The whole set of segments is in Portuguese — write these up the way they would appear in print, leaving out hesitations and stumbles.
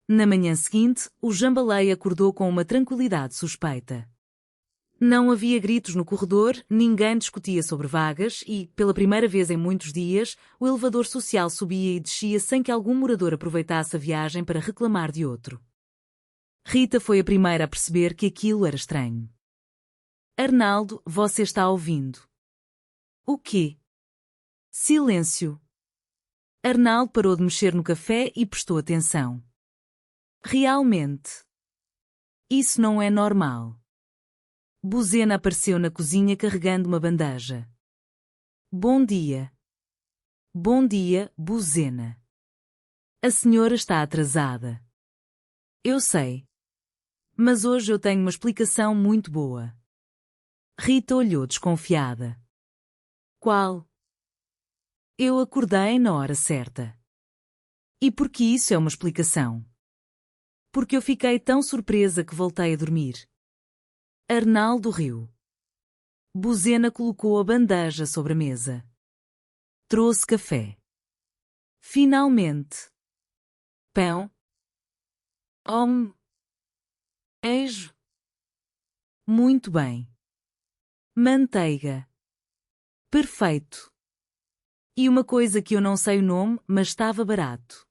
Na manhã seguinte, o Jambalaya acordou com uma tranquilidade suspeita. Não havia gritos no corredor, ninguém discutia sobre vagas e, pela primeira vez em muitos dias, o elevador social subia e descia sem que algum morador aproveitasse a viagem para reclamar de outro. Rita foi a primeira a perceber que aquilo era estranho. Arnaldo, você está ouvindo? O quê? Silêncio. Arnaldo parou de mexer no café e prestou atenção. Realmente. Isso não é normal. Buzena apareceu na cozinha carregando uma bandeja. Bom dia. Bom dia, Buzena. A senhora está atrasada. Eu sei. Mas hoje eu tenho uma explicação muito boa. Rita olhou desconfiada. Qual? Eu acordei na hora certa. E por que isso é uma explicação? Porque eu fiquei tão surpresa que voltei a dormir. Arnaldo riu. Buzena colocou a bandeja sobre a mesa. Trouxe café. Finalmente. Pão? Queijo? Muito bem. Manteiga. Perfeito. E uma coisa que eu não sei o nome, mas estava barato.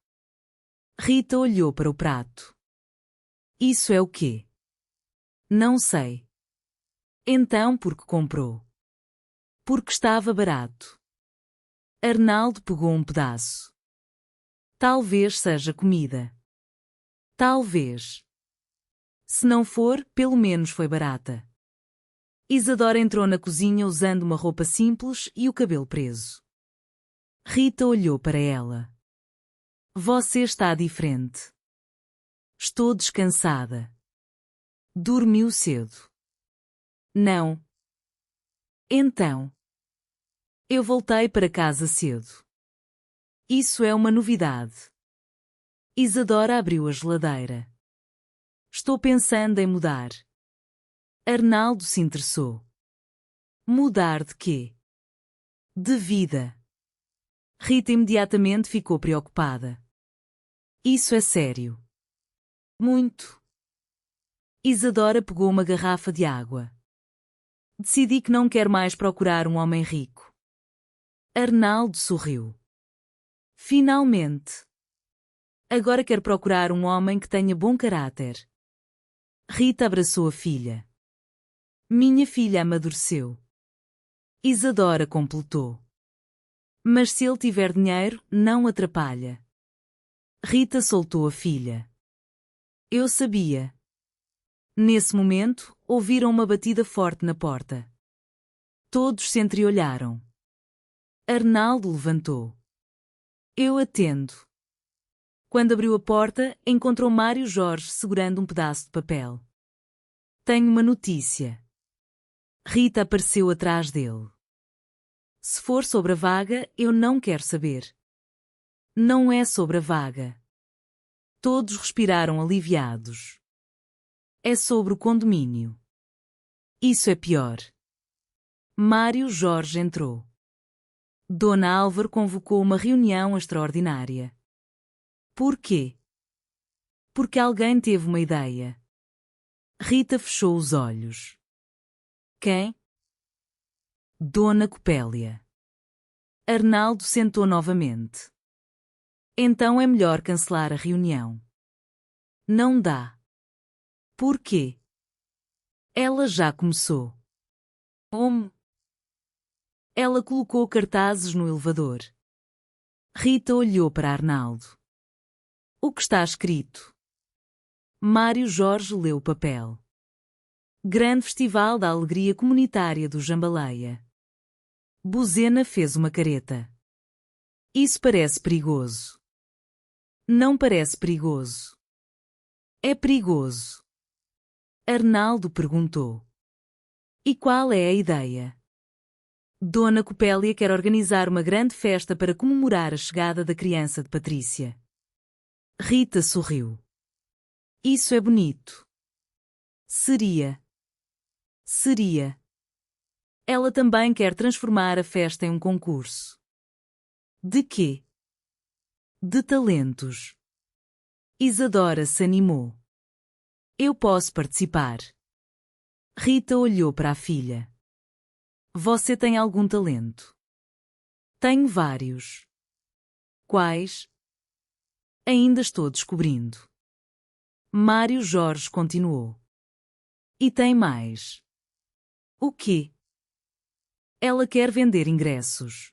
Rita olhou para o prato. Isso é o quê? Não sei. Então por que comprou? Porque estava barato. Arnaldo pegou um pedaço. Talvez seja comida. Talvez. Se não for, pelo menos foi barata. Isadora entrou na cozinha usando uma roupa simples e o cabelo preso. Rita olhou para ela. Você está diferente. Estou descansada. Dormiu cedo. Não. Então. Eu voltei para casa cedo. Isso é uma novidade. Isadora abriu a geladeira. Estou pensando em mudar. Arnaldo se interessou. Mudar de quê? De vida. Rita imediatamente ficou preocupada. Isso é sério. Muito. Isadora pegou uma garrafa de água. Decidi que não quero mais procurar um homem rico. Arnaldo sorriu. Finalmente. Agora quero procurar um homem que tenha bom caráter. Rita abraçou a filha. Minha filha amadureceu. Isadora completou. Mas se ele tiver dinheiro, não atrapalha. Rita soltou a filha. Eu sabia. Nesse momento, ouviram uma batida forte na porta. Todos se entreolharam. Arnaldo levantou. Eu atendo. Quando abriu a porta, encontrou Mário Jorge segurando um pedaço de papel. Tenho uma notícia. Rita apareceu atrás dele. Se for sobre a vaga, eu não quero saber. Não é sobre a vaga. Todos respiraram aliviados. É sobre o condomínio. Isso é pior. Mário Jorge entrou. Dona Álvaro convocou uma reunião extraordinária. Por quê? Porque alguém teve uma ideia. Rita fechou os olhos. Quem? Dona Copélia. Arnaldo sentou novamente. Então é melhor cancelar a reunião. Não dá. Por quê? Ela já começou. Ela colocou cartazes no elevador. Rita olhou para Arnaldo. O que está escrito? Mário Jorge leu o papel. Grande Festival da Alegria Comunitária do Jambalaya. Buzena fez uma careta. Isso parece perigoso. Não parece perigoso. É perigoso. Arnaldo perguntou. E qual é a ideia? Dona Copélia quer organizar uma grande festa para comemorar a chegada da criança de Patrícia. Rita sorriu. Isso é bonito. Seria. Ela também quer transformar a festa em um concurso. De quê? De talentos. Isadora se animou. Eu posso participar. Rita olhou para a filha. Você tem algum talento? Tenho vários. Quais? Ainda estou descobrindo. Mário Jorge continuou. E tem mais. O quê? Ela quer vender ingressos.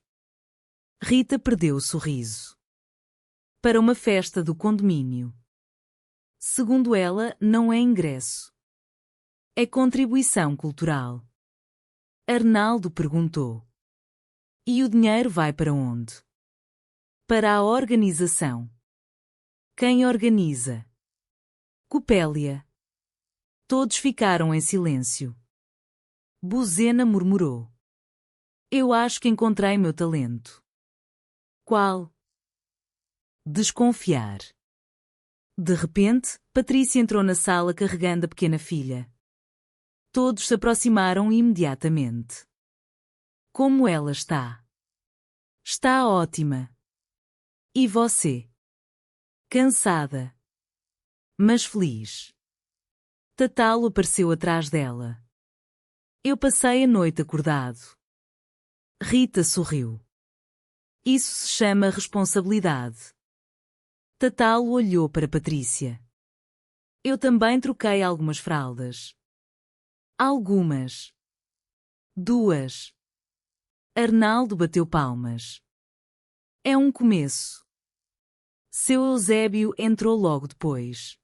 Rita perdeu o sorriso. Para uma festa do condomínio. Segundo ela, não é ingresso. É contribuição cultural. Arnaldo perguntou. E o dinheiro vai para onde? Para a organização. Quem organiza? Copélia. Todos ficaram em silêncio. Buzena murmurou. Eu acho que encontrei meu talento. Qual? Desconfiar. De repente, Patrícia entrou na sala carregando a pequena filha. Todos se aproximaram imediatamente. Como ela está? Está ótima. E você? Cansada. Mas feliz. Tatalo apareceu atrás dela. Eu passei a noite acordado. Rita sorriu. Isso se chama responsabilidade. Tatalo olhou para Patrícia. Eu também troquei algumas fraldas. Algumas. 2. Arnaldo bateu palmas. É um começo. Seu Eusébio entrou logo depois.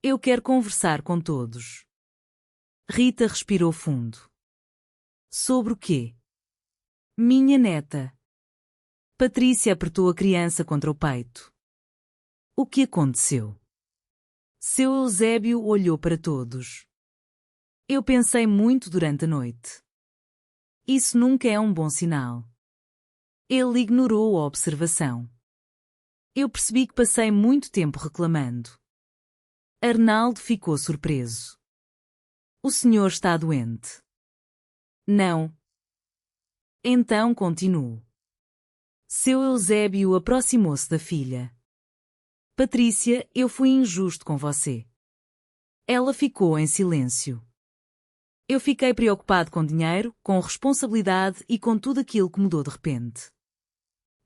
Eu quero conversar com todos. Rita respirou fundo. Sobre o quê? Minha neta. Patrícia apertou a criança contra o peito. O que aconteceu? Seu Eusébio olhou para todos. Eu pensei muito durante a noite. Isso nunca é um bom sinal. Ele ignorou a observação. Eu percebi que passei muito tempo reclamando. Arnaldo ficou surpreso. O senhor está doente? Não. Então continuo. Seu Eusébio aproximou-se da filha. Patrícia, eu fui injusto com você. Ela ficou em silêncio. Eu fiquei preocupado com dinheiro, com responsabilidade e com tudo aquilo que mudou de repente.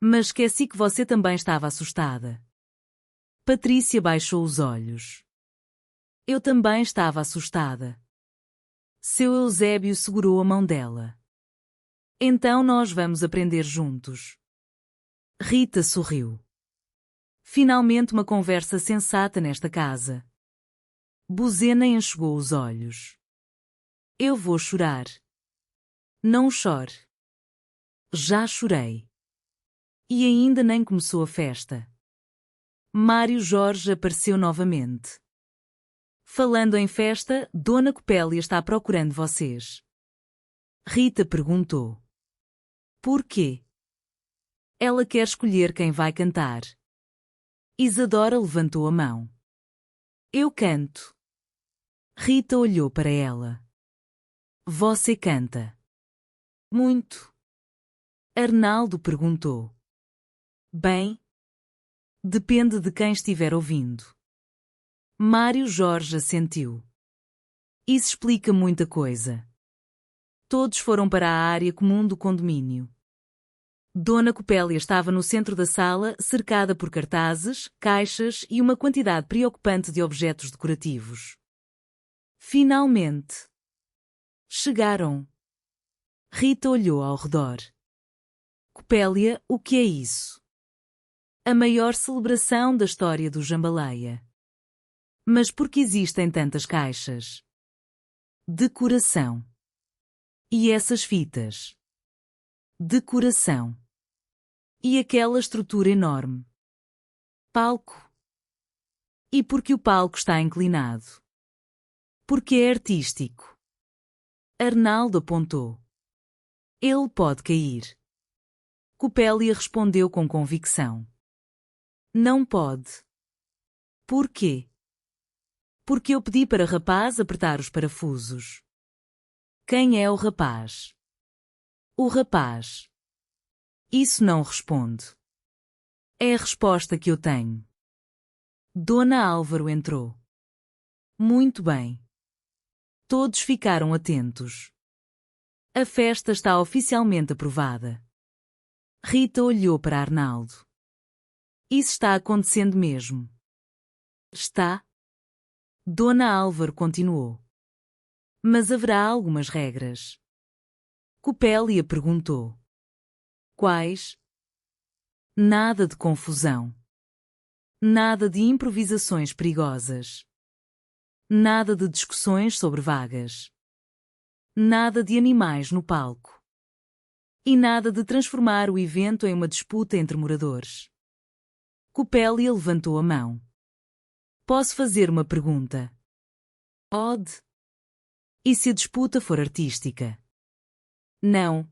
Mas esqueci que você também estava assustada. Patrícia baixou os olhos. Eu também estava assustada. Seu Eusébio segurou a mão dela. Então nós vamos aprender juntos. Rita sorriu. Finalmente uma conversa sensata nesta casa. Buzena enxugou os olhos. Eu vou chorar. Não chore. Já chorei. E ainda nem começou a festa. Mário Jorge apareceu novamente. Falando em festa, Dona Copélia está procurando vocês. Rita perguntou. Por quê? Ela quer escolher quem vai cantar. Isadora levantou a mão. Eu canto. Rita olhou para ela. Você canta. Muito. Arnaldo perguntou. Bem. Depende de quem estiver ouvindo. Mário Jorge assentiu. Isso explica muita coisa. Todos foram para a área comum do condomínio. Dona Copélia estava no centro da sala, cercada por cartazes, caixas e uma quantidade preocupante de objetos decorativos. Finalmente. Chegaram. Rita olhou ao redor. Copélia, o que é isso? A maior celebração da história do Jambaleia. Mas por que existem tantas caixas? Decoração. E essas fitas? Decoração. E aquela estrutura enorme? Palco. E por que o palco está inclinado? Porque é artístico. Arnaldo apontou. Ele pode cair. Copélia respondeu com convicção. Não pode. Por quê? Porque eu pedi para o rapaz apertar os parafusos. Quem é o rapaz? O rapaz. Isso não responde. É a resposta que eu tenho. Dona Álvaro entrou. Muito bem. Todos ficaram atentos. A festa está oficialmente aprovada. Rita olhou para Arnaldo. Isso está acontecendo mesmo. Está? Dona Álvaro continuou. Mas haverá algumas regras. Copélia perguntou. Quais? Nada de confusão. Nada de improvisações perigosas. Nada de discussões sobre vagas. Nada de animais no palco. E nada de transformar o evento em uma disputa entre moradores. Copélia levantou a mão. Posso fazer uma pergunta? Odd. E se a disputa for artística? Não.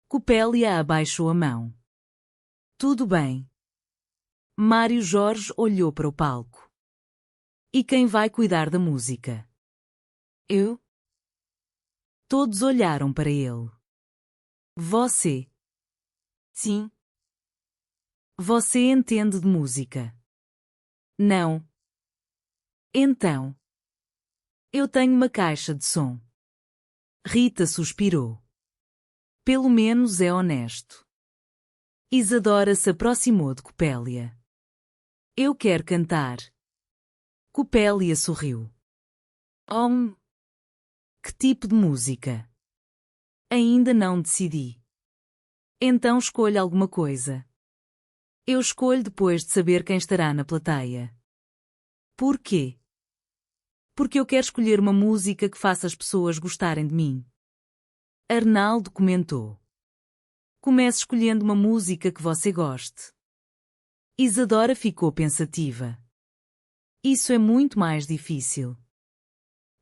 Copélia abaixou a mão. Tudo bem. Mário Jorge olhou para o palco. E quem vai cuidar da música? Eu? Todos olharam para ele. Você? Sim. Você entende de música? Não. Então. Eu tenho uma caixa de som. Rita suspirou. Pelo menos é honesto. Isadora se aproximou de Copélia. Eu quero cantar. Copélia sorriu. Que tipo de música? Ainda não decidi. Então escolha alguma coisa. Eu escolho depois de saber quem estará na plateia. Por quê? Porque eu quero escolher uma música que faça as pessoas gostarem de mim. Arnaldo comentou. Comece escolhendo uma música que você goste. Isadora ficou pensativa. Isso é muito mais difícil.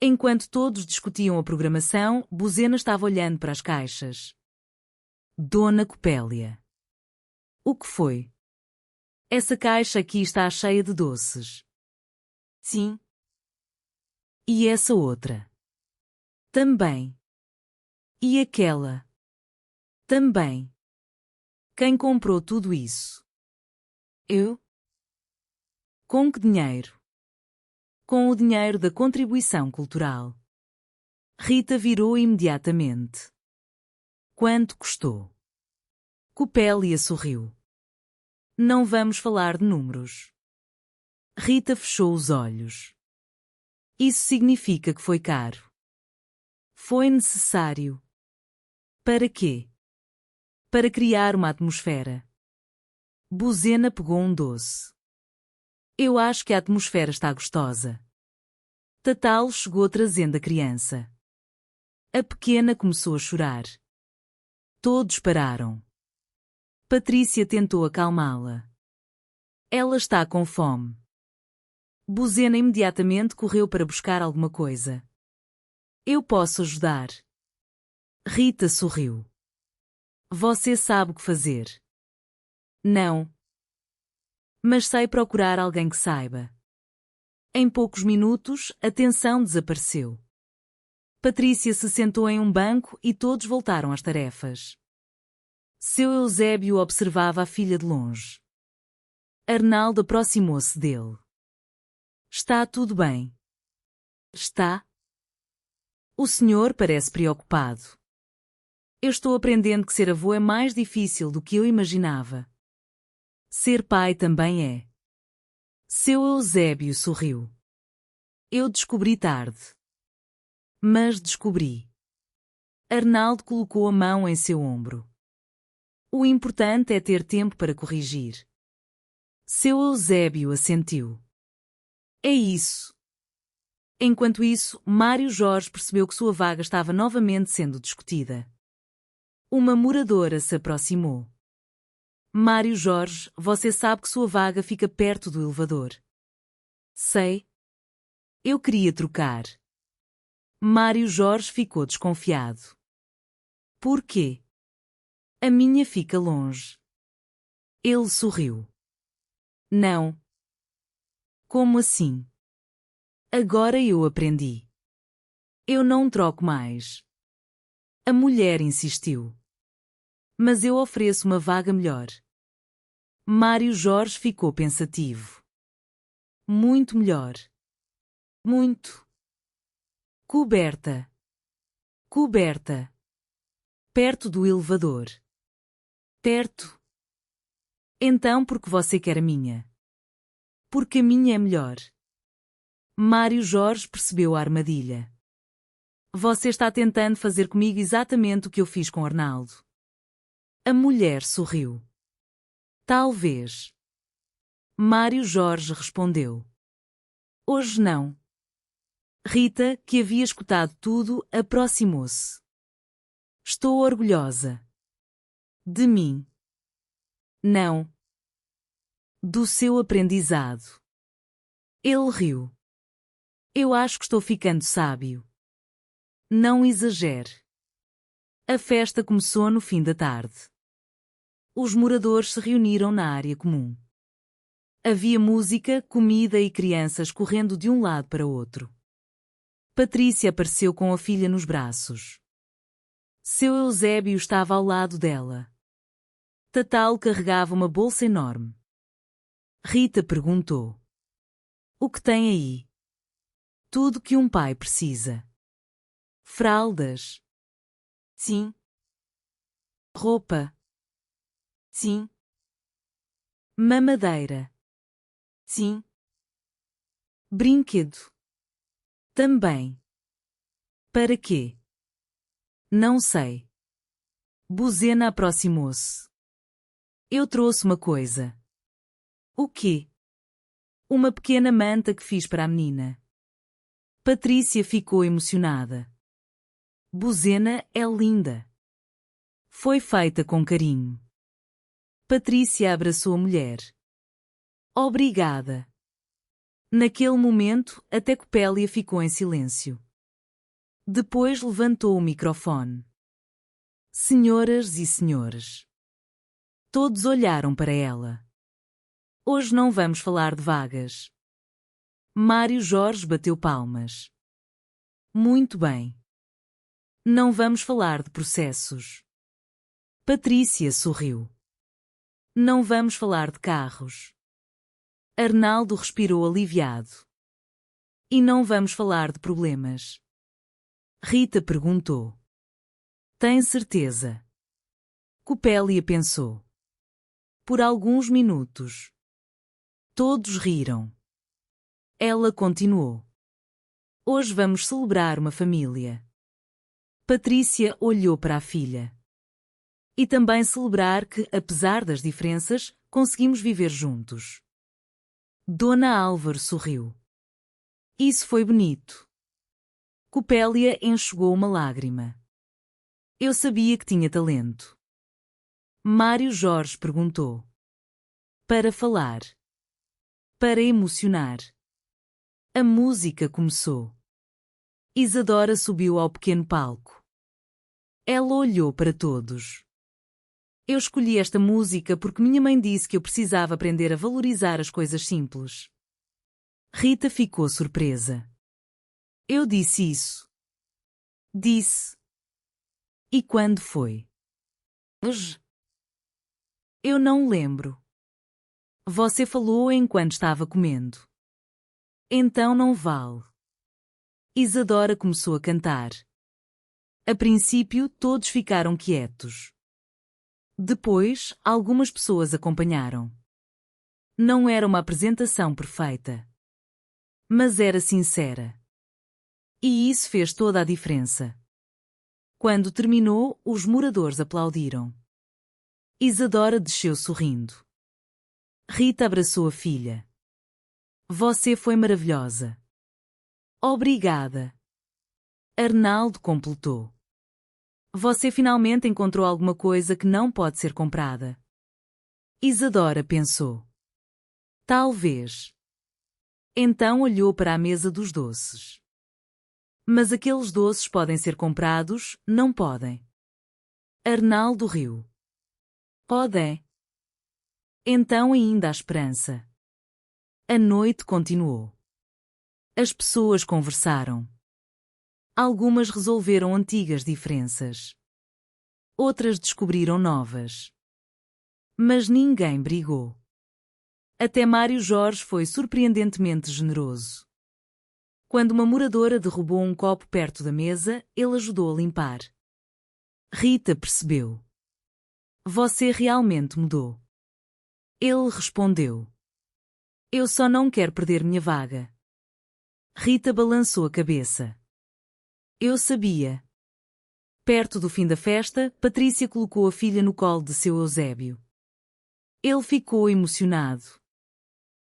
Enquanto todos discutiam a programação, Buzena estava olhando para as caixas. Dona Copélia. O que foi? Essa caixa aqui está cheia de doces. Sim. E essa outra? Também. E aquela? Também. Quem comprou tudo isso? Eu? Com que dinheiro? Com o dinheiro da contribuição cultural. Rita virou imediatamente. Quanto custou? Copélia sorriu. Não vamos falar de números. Rita fechou os olhos. Isso significa que foi caro. Foi necessário. Para quê? Para criar uma atmosfera. Buzena pegou um doce. Eu acho que a atmosfera está gostosa. Tatalo chegou trazendo a criança. A pequena começou a chorar. Todos pararam. Patrícia tentou acalmá-la. Ela está com fome. Buzena imediatamente correu para buscar alguma coisa. Eu posso ajudar. Rita sorriu. Você sabe o que fazer. Não. Mas sei procurar alguém que saiba. Em poucos minutos, a tensão desapareceu. Patrícia se sentou em um banco e todos voltaram às tarefas. Seu Eusébio observava a filha de longe. Arnaldo aproximou-se dele. Está tudo bem? Está? O senhor parece preocupado. Eu estou aprendendo que ser avô é mais difícil do que eu imaginava. Ser pai também é. Seu Eusébio sorriu. Eu descobri tarde. Mas descobri. Arnaldo colocou a mão em seu ombro. O importante é ter tempo para corrigir. Seu Eusébio assentiu. É isso. Enquanto isso, Mário Jorge percebeu que sua vaga estava novamente sendo discutida. Uma moradora se aproximou. Mário Jorge, você sabe que sua vaga fica perto do elevador. Sei. Eu queria trocar. Mário Jorge ficou desconfiado. Por quê? A minha fica longe. Ele sorriu. Não. Como assim? Agora eu aprendi. Eu não troco mais. A mulher insistiu. Mas eu ofereço uma vaga melhor. Mário Jorge ficou pensativo. Muito melhor. Muito. Coberta. Coberta. Perto do elevador. Perto. Então por que você quer a minha? Porque a minha é melhor. Mário Jorge percebeu a armadilha. Você está tentando fazer comigo exatamente o que eu fiz com Arnaldo. A mulher sorriu. Talvez. Mário Jorge respondeu. Hoje não. Rita, que havia escutado tudo, aproximou-se. Estou orgulhosa. De mim. Não. Do seu aprendizado. Ele riu. Eu acho que estou ficando sábio. Não exagere. A festa começou no fim da tarde. Os moradores se reuniram na área comum. Havia música, comida e crianças correndo de um lado para outro. Patrícia apareceu com a filha nos braços. Seu Eusébio estava ao lado dela. Tatal carregava uma bolsa enorme. Rita perguntou. O que tem aí? Tudo que um pai precisa. Fraldas. Sim. Roupa. Sim. Mamadeira. Sim. Brinquedo. Também. Para quê? Não sei. Buzena aproximou-se. Eu trouxe uma coisa. O quê? Uma pequena manta que fiz para a menina. Patrícia ficou emocionada. Buzena é linda. Foi feita com carinho. Patrícia abraçou a mulher. Obrigada. Naquele momento, até Copélia ficou em silêncio. Depois levantou o microfone. Senhoras e senhores. Todos olharam para ela. Hoje não vamos falar de vagas. Mário Jorge bateu palmas. Muito bem. Não vamos falar de processos. Patrícia sorriu. Não vamos falar de carros. Arnaldo respirou aliviado. E não vamos falar de problemas. Rita perguntou. Tem certeza? Copélia pensou. Por alguns minutos. Todos riram. Ela continuou. Hoje vamos celebrar uma família. Patrícia olhou para a filha. E também celebrar que, apesar das diferenças, conseguimos viver juntos. Dona Álvaro sorriu. Isso foi bonito. Copélia enxugou uma lágrima. Eu sabia que tinha talento. Mário Jorge perguntou. Para falar. Para emocionar. A música começou. Isadora subiu ao pequeno palco. Ela olhou para todos. Eu escolhi esta música porque minha mãe disse que eu precisava aprender a valorizar as coisas simples. Rita ficou surpresa. Eu disse isso. Disse. E quando foi? Hoje? Eu não lembro. Você falou enquanto estava comendo. Então não vale. Isadora começou a cantar. A princípio, todos ficaram quietos. Depois, algumas pessoas acompanharam. Não era uma apresentação perfeita. Mas era sincera. E isso fez toda a diferença. Quando terminou, os moradores aplaudiram. Isadora desceu sorrindo. Rita abraçou a filha. Você foi maravilhosa. Obrigada. Arnaldo completou. Você finalmente encontrou alguma coisa que não pode ser comprada. Isadora pensou. Talvez. Então olhou para a mesa dos doces. Mas aqueles doces podem ser comprados, não podem. Arnaldo riu. Podem. Então ainda há esperança. A noite continuou. As pessoas conversaram. Algumas resolveram antigas diferenças. Outras descobriram novas. Mas ninguém brigou. Até Mário Jorge foi surpreendentemente generoso. Quando uma moradora derrubou um copo perto da mesa, ele ajudou a limpar. Rita percebeu. Você realmente mudou. Ele respondeu. Eu só não quero perder minha vaga. Rita balançou a cabeça. Eu sabia. Perto do fim da festa, Patrícia colocou a filha no colo de seu Eusébio. Ele ficou emocionado.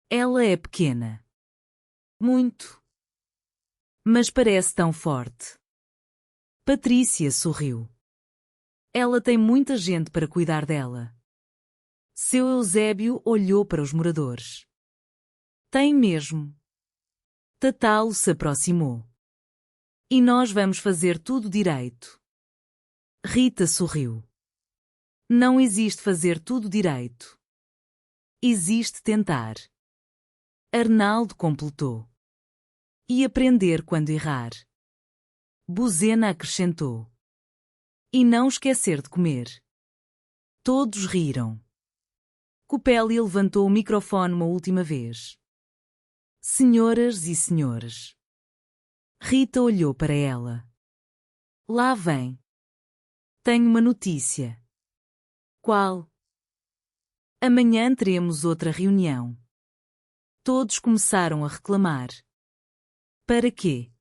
Ela é pequena. Muito. Mas parece tão forte. Patrícia sorriu. Ela tem muita gente para cuidar dela. Seu Eusébio olhou para os moradores. Tem mesmo. Tatalo se aproximou. E nós vamos fazer tudo direito. Rita sorriu. Não existe fazer tudo direito. Existe tentar. Arnaldo completou. E aprender quando errar. Buzena acrescentou. E não esquecer de comer. Todos riram. Copelli levantou o microfone uma última vez. Senhoras e senhores. Rita olhou para ela. Lá vem. Tenho uma notícia. Qual? Amanhã teremos outra reunião. Todos começaram a reclamar. Para quê?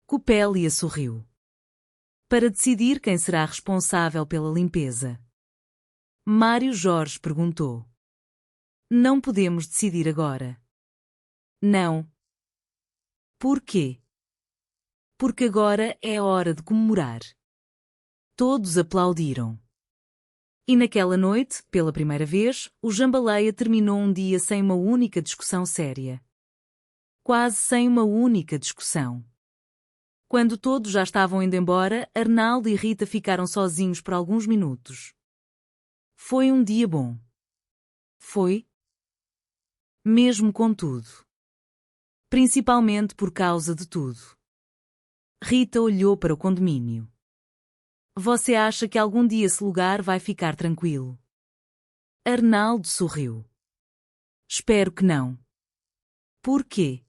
Copélia sorriu. Para decidir quem será responsável pela limpeza. Mário Jorge perguntou. Não podemos decidir agora. Não. Por quê? Porque agora é hora de comemorar. Todos aplaudiram. E naquela noite, pela primeira vez, o Jambaleia terminou um dia sem uma única discussão séria. Quase sem uma única discussão. Quando todos já estavam indo embora, Arnaldo e Rita ficaram sozinhos por alguns minutos. Foi um dia bom. Foi. Mesmo com tudo. Principalmente por causa de tudo. Rita olhou para o condomínio. Você acha que algum dia esse lugar vai ficar tranquilo? Arnaldo sorriu. Espero que não. Por quê?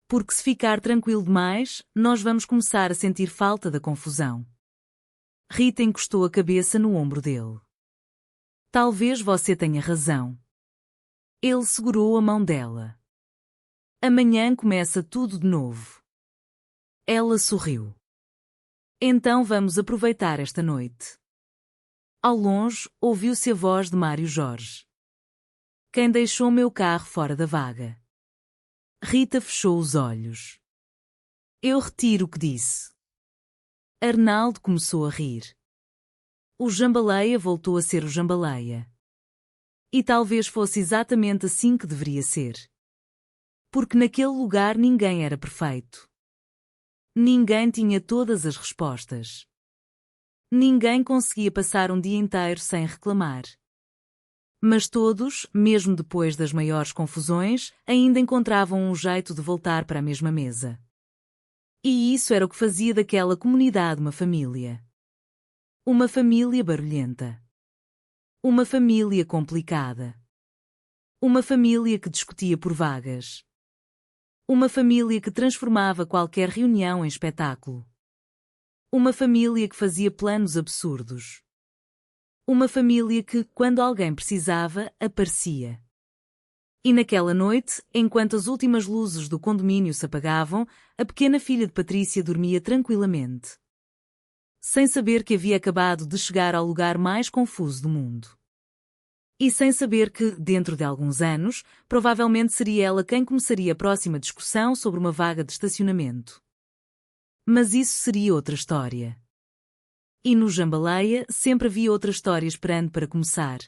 Porque se ficar tranquilo demais, nós vamos começar a sentir falta da confusão. Rita encostou a cabeça no ombro dele. Talvez você tenha razão. Ele segurou a mão dela. Amanhã começa tudo de novo. Ela sorriu. Então vamos aproveitar esta noite. Ao longe, ouviu-se a voz de Mário Jorge. Quem deixou meu carro fora da vaga? Rita fechou os olhos. Eu retiro o que disse. Arnaldo começou a rir. O Jambaleia voltou a ser o Jambaleia. E talvez fosse exatamente assim que deveria ser. Porque naquele lugar ninguém era perfeito. Ninguém tinha todas as respostas. Ninguém conseguia passar um dia inteiro sem reclamar. Mas todos, mesmo depois das maiores confusões, ainda encontravam um jeito de voltar para a mesma mesa. E isso era o que fazia daquela comunidade uma família. Uma família barulhenta. Uma família complicada. Uma família que discutia por vagas. Uma família que transformava qualquer reunião em espetáculo. Uma família que fazia planos absurdos. Uma família que, quando alguém precisava, aparecia. E naquela noite, enquanto as últimas luzes do condomínio se apagavam, a pequena filha de Patrícia dormia tranquilamente. Sem saber que havia acabado de chegar ao lugar mais confuso do mundo. E sem saber que, dentro de alguns anos, provavelmente seria ela quem começaria a próxima discussão sobre uma vaga de estacionamento. Mas isso seria outra história. E no Jambaleia sempre havia outra história esperando para começar.